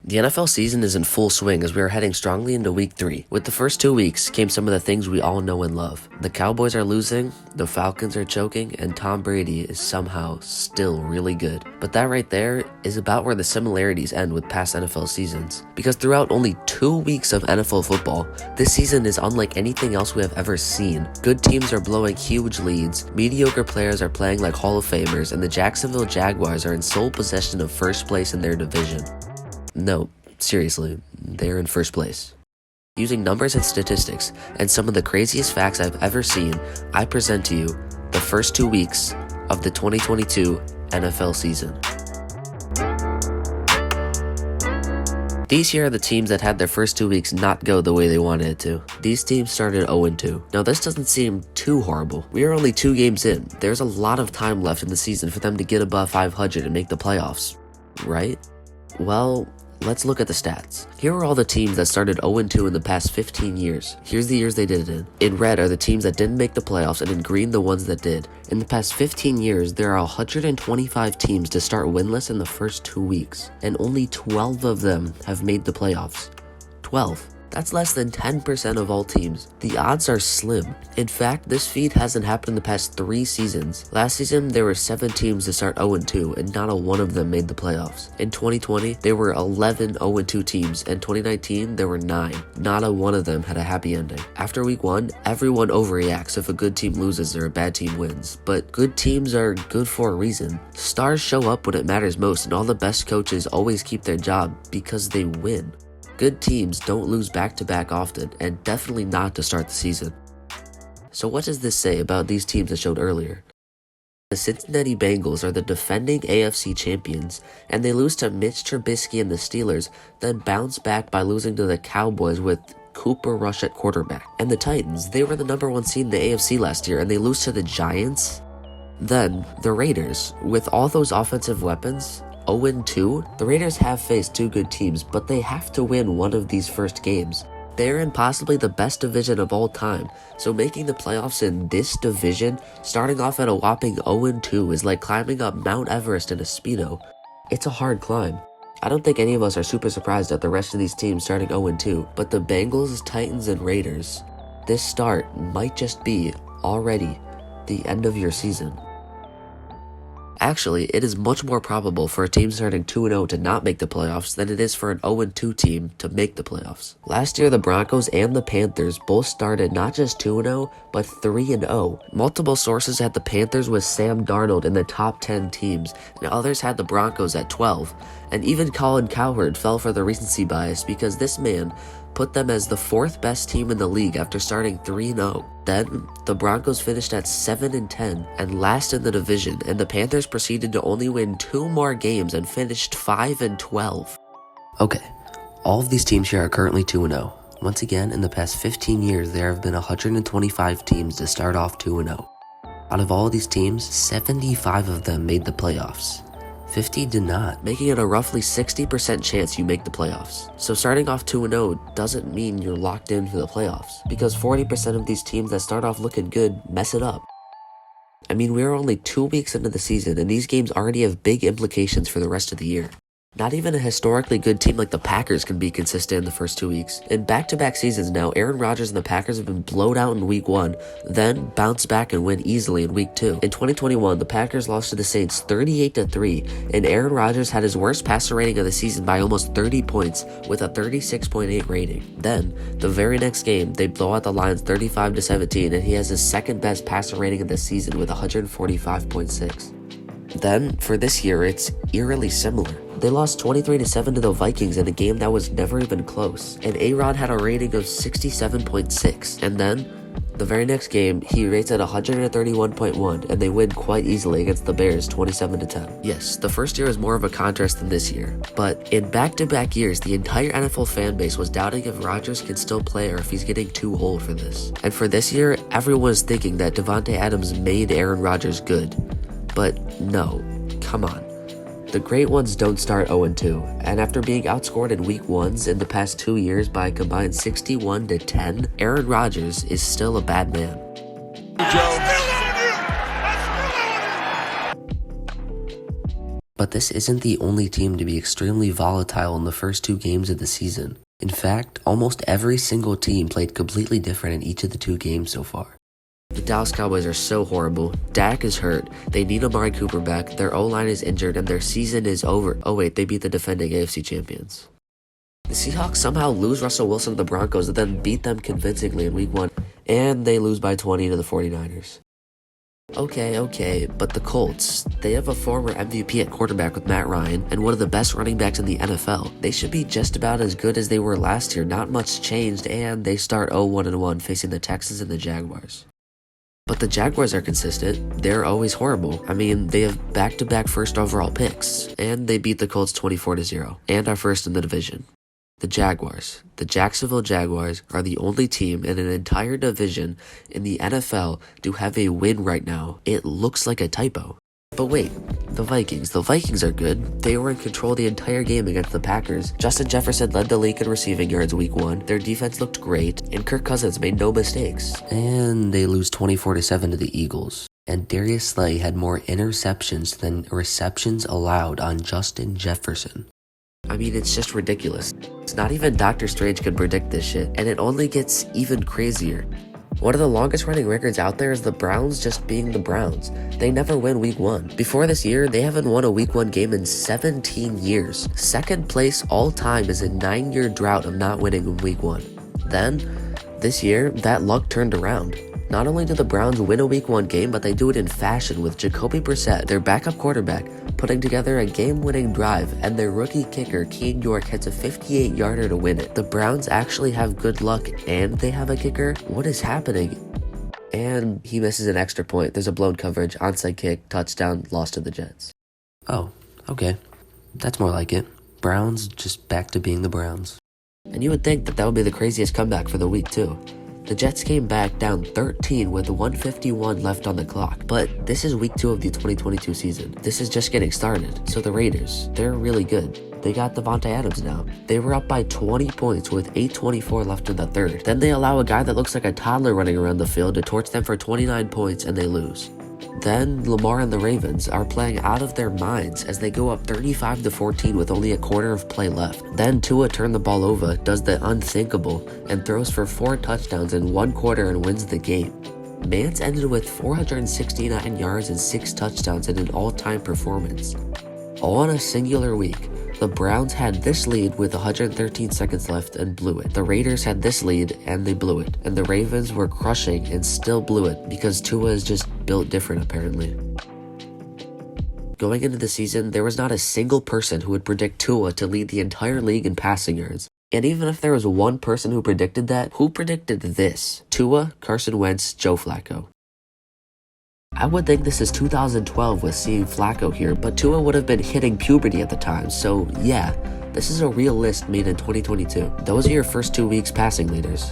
The NFL season is in full swing as we are heading strongly into week 3. With the first 2 weeks came some of the things we all know and love. The Cowboys are losing, the Falcons are choking, and Tom Brady is somehow still really good. But that right there is about where the similarities end with past NFL seasons. Because throughout only 2 weeks of NFL football, this season is unlike anything else we have ever seen. Good teams are blowing huge leads, mediocre players are playing like Hall of Famers, and the Jacksonville Jaguars are in sole possession of first place in their division. No, seriously, they're in first place. Using numbers and statistics, and some of the craziest facts I've ever seen, I present to you the first 2 weeks of the 2022 NFL season. These here are the teams that had their first 2 weeks not go the way they wanted it to. These teams started 0-2. Now this doesn't seem too horrible. We are only 2 games in. There's a lot of time left in the season for them to get above 500 and make the playoffs, right? Well, let's look at the stats. Here are all the teams that started 0-2 in the past 15 years. Here's the years they did it in. In red are the teams that didn't make the playoffs, and in green the ones that did. In the past 15 years, there are 125 teams to start winless in the first 2 weeks, and only 12 of them have made the playoffs. 12. That's less than 10% of all teams. The odds are slim. In fact, this feat hasn't happened in the past 3 seasons. Last season, there were 7 teams to start 0-2, and not a one of them made the playoffs. In 2020, there were 11 0-2 teams, and 2019, there were 9. Not a one of them had a happy ending. After week 1, everyone overreacts if a good team loses or a bad team wins. But good teams are good for a reason. Stars show up when it matters most, and all the best coaches always keep their job because they win. Good teams don't lose back-to-back often, and definitely not to start the season. So what does this say about these teams I showed earlier? The Cincinnati Bengals are the defending AFC champions, and they lose to Mitch Trubisky and the Steelers, then bounce back by losing to the Cowboys with Cooper Rush at quarterback. And the Titans, they were the number 1 seed in the AFC last year, and they lose to the Giants? Then, the Raiders, with all those offensive weapons, 0-2, the Raiders have faced 2 good teams, but they have to win one of these first games. They're in possibly the best division of all time, so making the playoffs in this division, starting off at a whopping 0-2 is like climbing up Mount Everest in a Speedo. It's a hard climb. I don't think any of us are super surprised at the rest of these teams starting 0-2, but the Bengals, Titans, and Raiders, this start might just be, already, the end of your season. Actually, it is much more probable for a team starting 2-0 to not make the playoffs than it is for an 0-2 team to make the playoffs. Last year, the Broncos and the Panthers both started not just 2-0, but 3-0. Multiple sources had the Panthers with Sam Darnold in the top 10 teams, and others had the Broncos at 12. And even Colin Cowherd fell for the recency bias because this man put them as the 4th best team in the league after starting 3-0. Then, the Broncos finished at 7-10 and last in the division, and the Panthers proceeded to only win 2 more games and finished 5-12. Okay, all of these teams here are currently 2-0. Once again, in the past 15 years, there have been 125 teams to start off 2-0. Out of all of these teams, 75 of them made the playoffs. 50 did not, making it a roughly 60% chance you make the playoffs. So starting off 2-0 doesn't mean you're locked in for the playoffs, because 40% of these teams that start off looking good mess it up. I mean, we're only 2 weeks into the season, and these games already have big implications for the rest of the year. Not even a historically good team like the Packers can be consistent in the first 2 weeks. In back-to-back seasons now, Aaron Rodgers and the Packers have been blowed out in week 1, then bounce back and win easily in week 2. In 2021, the Packers lost to the Saints 38-3, and Aaron Rodgers had his worst passer rating of the season by almost 30 points with a 36.8 rating. Then, the very next game, they blow out the Lions 35-17, and he has his 2nd best passer rating of the season with 145.6. Then, for this year, it's eerily similar. They lost 23-7 to the Vikings in a game that was never even close, and A-Rod had a rating of 67.6, and then, the very next game, he rates at 131.1, and they win quite easily against the Bears 27-10. Yes, the first year is more of a contrast than this year, but in back-to-back years, the entire NFL fan base was doubting if Rodgers can still play or if he's getting too old for this. And for this year, everyone is thinking that Davante Adams made Aaron Rodgers good. But no, come on. The great ones don't start 0-2, and after being outscored in week 1s in the past 2 years by a combined 61-10, Aaron Rodgers is still a bad man. But this isn't the only team to be extremely volatile in the first 2 games of the season. In fact, almost every single team played completely different in each of the 2 games so far. The Dallas Cowboys are so horrible. Dak is hurt. They need Amari Cooper back. Their O-line is injured and their season is over. Oh wait, they beat the defending AFC champions. The Seahawks somehow lose Russell Wilson to the Broncos and then beat them convincingly in week 1. And they lose by 20 to the 49ers. Okay, but the Colts, they have a former MVP at quarterback with Matt Ryan and one of the best running backs in the NFL. They should be just about as good as they were last year, not much changed, and they start 0-1-1 facing the Texans and the Jaguars. But the Jaguars are consistent. They're always horrible. I mean, they have back-to-back first overall picks, and they beat the Colts 24-0, and are first in the division. The Jaguars, the Jacksonville Jaguars, are the only team in an entire division in the NFL to have a win right now. It looks like a typo. But wait, the Vikings are good. They were in control the entire game against the Packers. Justin Jefferson led the league in receiving yards week 1. Their defense looked great, and Kirk Cousins made no mistakes. And they lose 24-7 to the Eagles. And Darius Slay had more interceptions than receptions allowed on Justin Jefferson. I mean, it's just ridiculous. It's not even Doctor Strange could predict this shit, and it only gets even crazier. One of the longest running records out there is the Browns just being the Browns. They never win week 1. Before this year, they haven't won a week 1 game in 17 years. Second place all time is a 9-year drought of not winning in week 1. Then, this year, that luck turned around. Not only do the Browns win a week 1 game, but they do it in fashion with Jacoby Brissett, their backup quarterback, putting together a game-winning drive, and their rookie kicker, Keen York, hits a 58-yarder to win it. The Browns actually have good luck, and they have a kicker? What is happening? And he misses an extra point. There's a blown coverage, onside kick, touchdown, loss to the Jets. Oh, okay. That's more like it. Browns just back to being the Browns. And you would think that would be the craziest comeback for the week, too. The Jets came back down 13 with 1:51 left on the clock, but this is week 2 of the 2022 season. This is just getting started. So the Raiders, they're really good. They got Devontae Adams now. They were up by 20 points with 8:24 left in the third. Then they allow a guy that looks like a toddler running around the field to torch them for 29 points and they lose. Then Lamar and the Ravens are playing out of their minds as they go up 35-14 with only a quarter of play left. Then Tua turned the ball over, does the unthinkable, and throws for 4 touchdowns in 1 quarter and wins the game. Mance ended with 469 yards and 6 touchdowns in an all-time performance. All in a singular week. The Browns had this lead with 113 seconds left and blew it. The Raiders had this lead and they blew it. And the Ravens were crushing and still blew it because Tua is just built different apparently. Going into the season, there was not a single person who would predict Tua to lead the entire league in passing yards. And even if there was one person who predicted that, who predicted this? Tua, Carson Wentz, Joe Flacco. I would think this is 2012 with seeing Flacco here, but Tua would have been hitting puberty at the time, so yeah, this is a real list made in 2022. Those are your first 2 weeks passing leaders.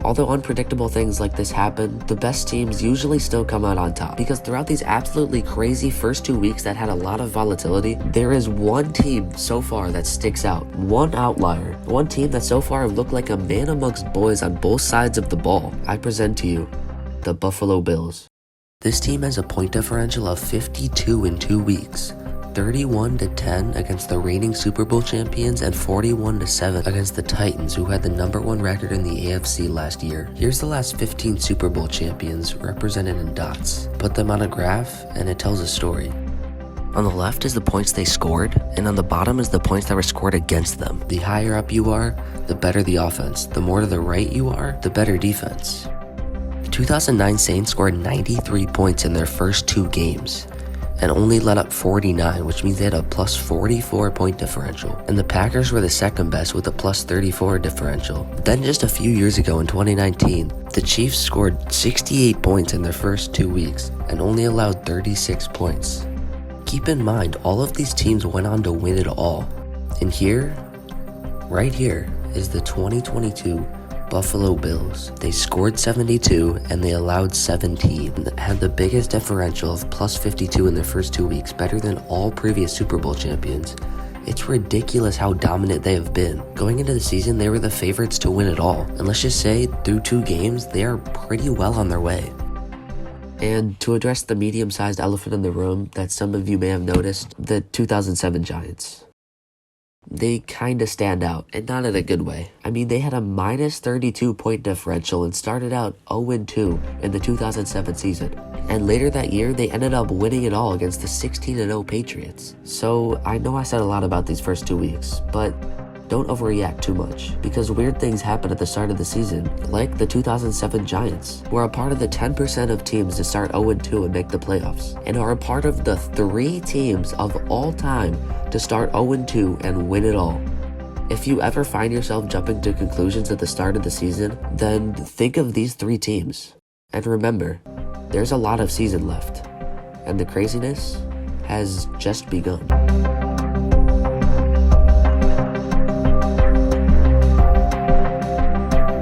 Although unpredictable things like this happen, the best teams usually still come out on top, because throughout these absolutely crazy first 2 weeks that had a lot of volatility, there is one team so far that sticks out, one outlier, one team that so far looked like a man amongst boys on both sides of the ball. I present to you the Buffalo Bills. This team has a point differential of 52 in 2 weeks, 31-10 against the reigning Super Bowl champions and 41-7 against the Titans, who had the #1 record in the AFC last year. Here's the last 15 Super Bowl champions represented in dots. Put them on a graph and it tells a story. On the left is the points they scored, and on the bottom is the points that were scored against them. The higher up you are, the better the offense. The more to the right you are, the better defense. The 2009 Saints scored 93 points in their first 2 games and only let up 49, which means they had a plus 44 point differential. And the Packers were the second best with a plus 34 differential. Then just a few years ago in 2019, the Chiefs scored 68 points in their first 2 weeks and only allowed 36 points. Keep in mind, all of these teams went on to win it all. And here, right here, is the 2022 Buffalo Bills. They scored 72 and they allowed 17, had the biggest differential of plus 52 in their first 2 weeks, better than all previous Super Bowl champions. It's ridiculous how dominant they have been. Going into the season, they were the favorites to win it all. And let's just say, through 2 games, they are pretty well on their way. And to address the medium-sized elephant in the room that some of you may have noticed, the 2007 Giants. They kinda stand out, and not in a good way. I mean, they had a minus 32 point differential and started out 0-2 in the 2007 season. And later that year, they ended up winning it all against the 16-0 Patriots. So I know I said a lot about these first 2 weeks, but don't overreact too much, because weird things happen at the start of the season, like the 2007 Giants, who are a part of the 10% of teams to start 0-2 and make the playoffs, and are a part of the 3 teams of all time to start 0-2 and win it all. If you ever find yourself jumping to conclusions at the start of the season, then think of these 3 teams. And remember, there's a lot of season left, and the craziness has just begun.